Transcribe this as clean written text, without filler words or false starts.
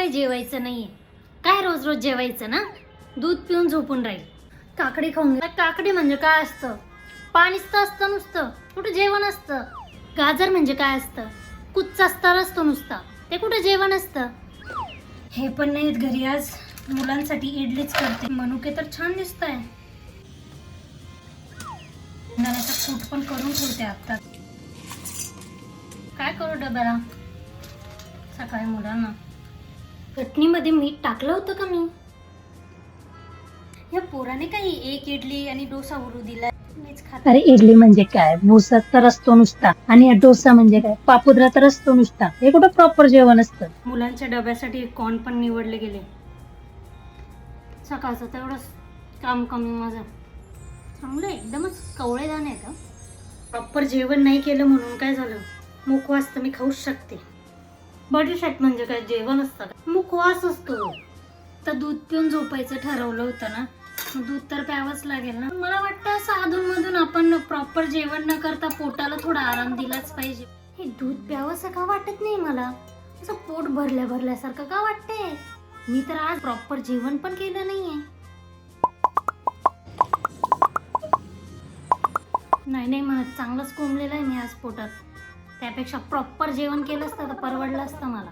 काही जेवायचं नाहीये. काय रोज रोज जेवायचं ना, दूध पिऊन झोपून राहील. काकडी खाऊन घे. काकडी म्हणजे काय असतं? पाणीच तर असतं नुसतं, कुठं जेवण असतं. गाजर म्हणजे काय असतं? कुच्चा असता असतो नुसता, ते कुठं जेवण असतं. हे पण नाहीत घरी आज, मुलांसाठी इडलीच करते. मनुके तर छान दिसत आहे. कूट पण करून ठेवते आता. काय करू डब्याला सकाळी मुलांना? चटणीमध्ये मीठ टाकलं होतं का मी? या पोराने काही एक इडली आणि डोसा उरू दिला. अरे इडली म्हणजे काय? भुसा तर असतो नुसता, आणि डोसा म्हणजे काय? पापुद्रा तर असतो नुसता. हे कुठं प्रॉपर जेवण असतं? मुलांच्या डब्यासाठी कॉर्न पण निवडले गेले. सकाळचं तेवढंच काम कमी माझं. चांगलं एकदमच कवळेदान आहे का? प्रॉपर जेवण नाही केलं म्हणून काय झालं? मुखवास तर मी खाऊच शकते. बडीशेप म्हणजे काय जेवण असतं का? मुखवास असतो. तर दूध पिऊन झोपायचं ठरवलं होतं ना, दूध तर प्यावंच लागेल ना. मला वाटतं असं अधूनमधून आपण प्रॉपर जेवण न करता पोटाला थोडा आराम दिलाच पाहिजे. हे दूध प्यावंसं का वाटत नाही मला, असं पोट भरल्यासारखं का वाटतंय. मी तर आज प्रॉपर जेवण पण केलं नाहीये. नाही म्हणत, चांगलंच कोंबलेलं आहे मी आज पोटात. त्यापेक्षा प्रॉपर जेवण केलं असतं तर परवडलं असतं मला.